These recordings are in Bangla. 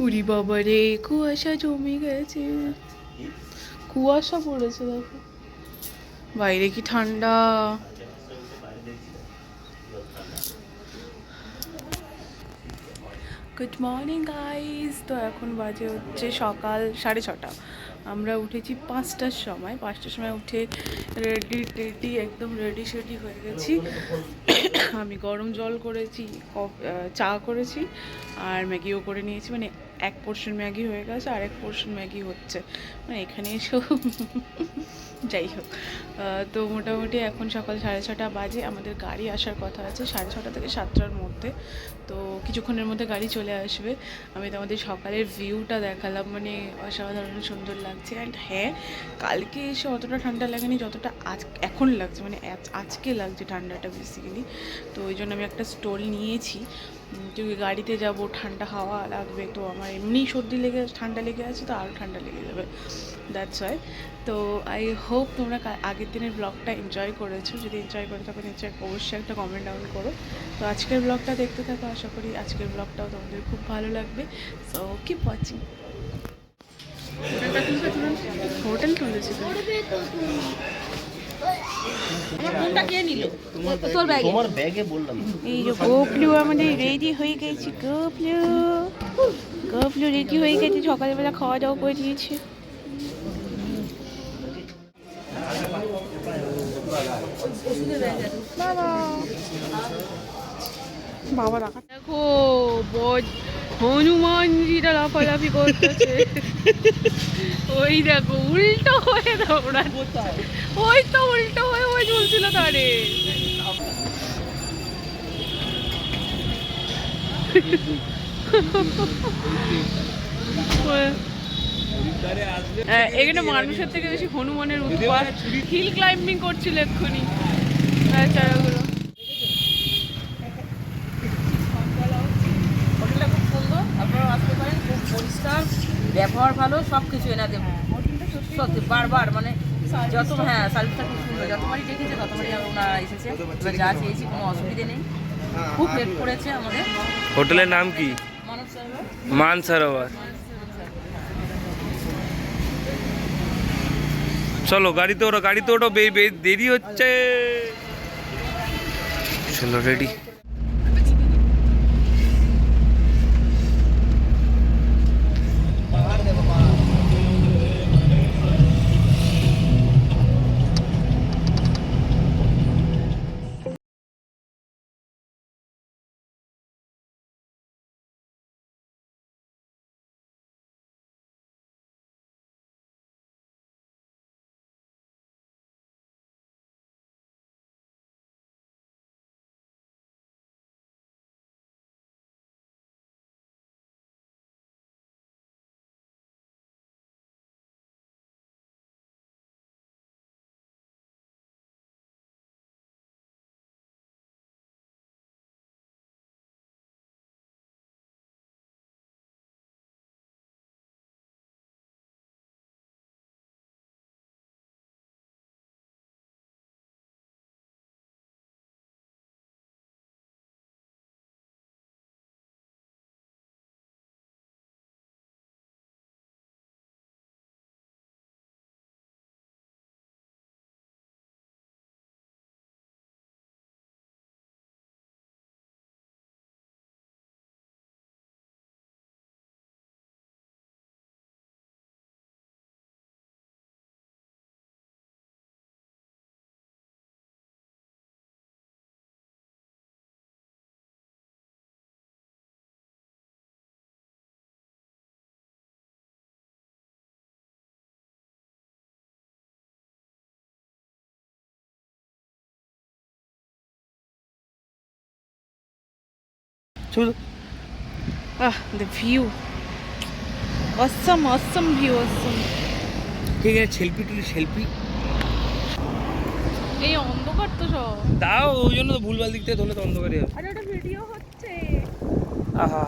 উরি বাবা রে, কুয়াশা জমে গেছে, কুয়াশা পড়েছে দেখো বাইরে, কি ঠান্ডা। Good morning guys. তো এখন বাজে হচ্ছে সকাল 6:30। আমরা উঠেছি 5টার সময়। 5টার সময় উঠে রেডি একদম রেডি শেডি হয়ে গেছি। আমি গরম জল করেছি, চা করেছি, আর ম্যাগিও করে নিয়েছি। মানে এক পোর্শন ম্যাগি হয়ে গেছে, আর এক পোর্শন ম্যাগি হচ্ছে, মানে এখানে এসেও যাই হোক। তো মোটামুটি এখন সকাল 6:30 বাজে। আমাদের গাড়ি আসার কথা আছে 6:30 থেকে 7টার মধ্যে। তো কিছুক্ষণের মধ্যে গাড়ি চলে আসবে। আমি তোমাদের সকালের ভিউটা দেখালাম, মানে অসাধারণ সুন্দর লাগছে। অ্যান্ড হ্যাঁ, কালকে এসে অতটা ঠান্ডা লাগেনি যতটা এখন লাগছে, মানে আজকে লাগছে ঠান্ডাটা বেসিক্যালি। তো ওই জন্য আমি একটা স্টোল নিয়েছি, ক্योंकि গাড়িতে যাব, ঠান্ডা হাওয়া লাগবে। তো আমার এমনি সর্দি লেগে ঠান্ডা লেগে আছে, তো আরও ঠান্ডা লেগে যাবে, দ্যাটস ওয়াই। তো আই হোপ তোমরা আগের দিনের ব্লগটা এনজয় করেছো। যদি এনজয় করে থাকো নিশ্চয়ই অবশ্যই একটা কমেন্ট ডাউন করো। তো আজকের ব্লগটা দেখতে থাকো, আশা করি আজকের ব্লগটাও তোমাদের খুব ভালো লাগবে। So keep watching. হোটেল তুলেছে এই যে গোপলু আমাদের রেডি হয়ে গেছে। গোপলু রেডি হয়ে গেছে, সকালবেলা খাওয়া দাওয়া করে দিয়েছে। বাবা রাখা দেখো, হনুমানজিরা লাফালাফি করতেছে। ওই দেখো উল্টো হয়ে দৌড়াচ্ছে, ওই তো উল্টো হয়ে ওই ঝুলছিল তারে। এখানে মানুষের থেকে বেশি হনুমানের উৎপাত। হিল ক্লাইম্বিং করছিল এক্ষুনি চারাগুলো। হোটেলটা খুব সুন্দর, আপনারা আসতে পারেন। খুব পরিষ্কার, ব্যবহার ভালো, সব কিছু এনাদের সত্যি বারবার মানে যত সার্ভিসটা খুব সুন্দর। যতবারই দেখেছে ততবারই ওনারা এসেছে, এবার যা চেয়েছি কোনো অসুবিধে নেই। খুব হেল্প করেছে আমাদের। হোটেলের নাম কি? মানসরোবর। চলো গাড়িতে ওঠো, গাড়িতে ওঠো, দেরি হচ্ছে। চলো ready. The view, awesome view, awesome. ঠিক আছে, সেলফি এই অন্ধকার তো সব, দাও, ওই জন্য তো ভুলভাল দিক থেকে ধরলে তো অন্ধকারই হবে। আরে ওটা ভিডিও হচ্ছে। আহা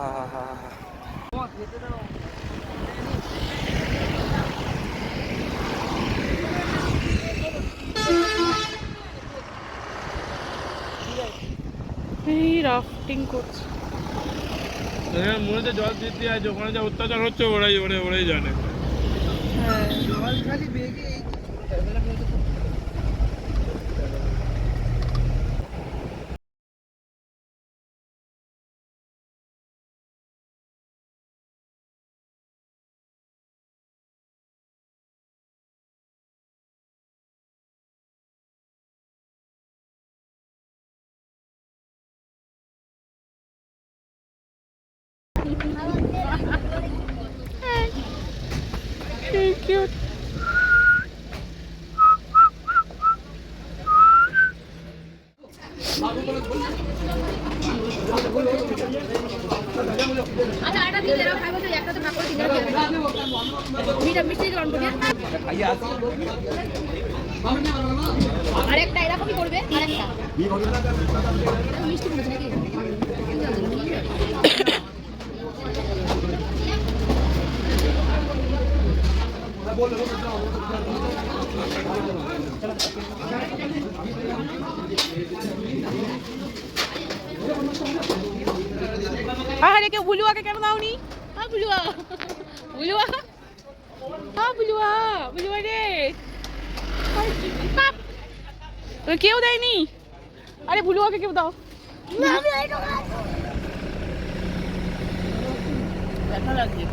এই রাফটিং করছে। মনে হচ্ছে জল দিতে আছে, ওখানে যা অত্যাচার হচ্ছে ওরাই জানে। হ্যাঁ cute. আচ্ছা এটা দিয়ে দাও, খাইবো তো একটা তো ভাগ করে দিও। মিঠা মিষ্টি দিলাম তোকে। আরেকটা এরকমই করবে, আরেকটা মিষ্টি বলেছ নাকি? আরে কেউ বুলুয়াকে কেন দাওনি? হ্যাঁ বুলুয়া, বুলুয়া, হ্যাঁ বুলুয়া, বুলুয়া রে তো কেউ দেয়নি। আরে বুলুয়াকে কেউ দাও। দেখা লাগছে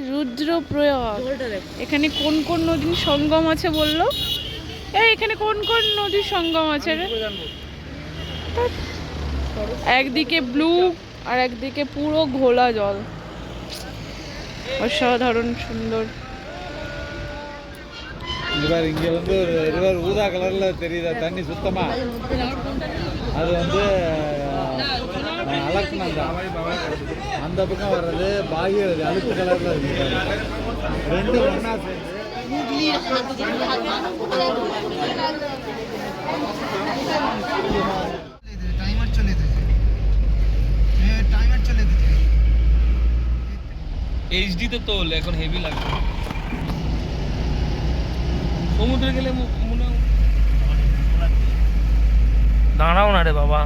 রুদ্রপ্রয়াগ, এখানে কোন কোন নদীর সঙ্গম আছে বললো? এই এখানে কোন কোন নদীর সঙ্গম আছে রে? একদিকে ব্লু আর একদিকে পুরো ঘোলা জল, অসাধারণ সুন্দর। இவர் இங்கே வந்து ரிவர் ஊதா கலரில் தெரியுதா தண்ணி சுத்தமாக, அது வந்து அலக்னந்தா. அந்த பக்கம் வர்றது பாகிரதி அழுத்து கலரில் இருக்கு. ரெண்டு ஒன்றா சேர்ந்து টাইমার চলে যেতেছে, টাইমার চলে যেতেছে। এইচডিতে তোল, এখন হেভি লাগবে। সমুদ্রে গেলে মনে দাঁড়াও না রে বাবা,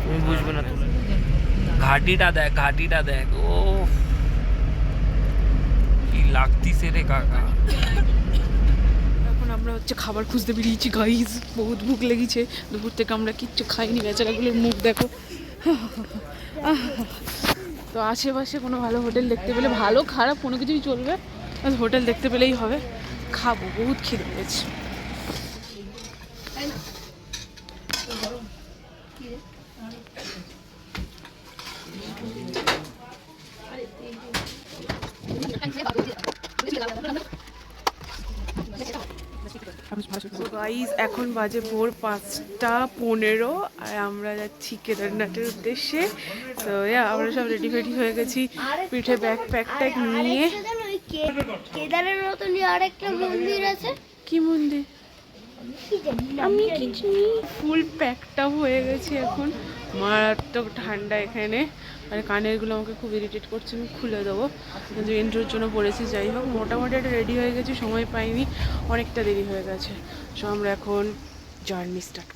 তুমি বুঝবে না। তোলে ঘাটিটা দেখ, ঘাটিটা দেখ, ও কি লাগতিছে রে কাকা। এখন আমরা হচ্ছে খাবার খুঁজতে বেরিয়েছি গাইজ, বহুত ভুক লেগেছে। দুপুর থেকে আমরা কিচ্ছু খাইনি, বেচারাগুলোর মুখ দেখো। তো আশেপাশে কোনো ভালো হোটেল দেখতে পেলে, ভালো খারাপ কোনো কিছুই চলবে, হোটেল দেখতে পেলেই হবে। খাবো, বহুত খিদে পেয়েছে। গাইজ এখন বাজে ভোর 5:15 আর আমরা যাচ্ছি কেদারনাথের উদ্দেশ্যে। তো আমরা সব রেডি ফেডি হয়ে গেছি, পিঠে ব্যাগ প্যাক ট্যাগ নিয়ে। কেদারের মতনই আরেকটা মন্দির আছে। কি মন্দির? আমি কিছু ফুল প্যাকটা হয়ে গেছি এখন। মারাত্মক ঠান্ডা এখানে, আর কানেরগুলো আমাকে খুব ইরিটেট করছে, আমি খুলে দেবো, কিন্তু ইন্ট্রোর জন্য পড়েছি। যাই হোক, মোটামুটি একটা রেডি হয়ে গেছি, সময় পাইনি, অনেকটা দেরি হয়ে গেছে। সো আমরা এখন জার্নি স্টার্ট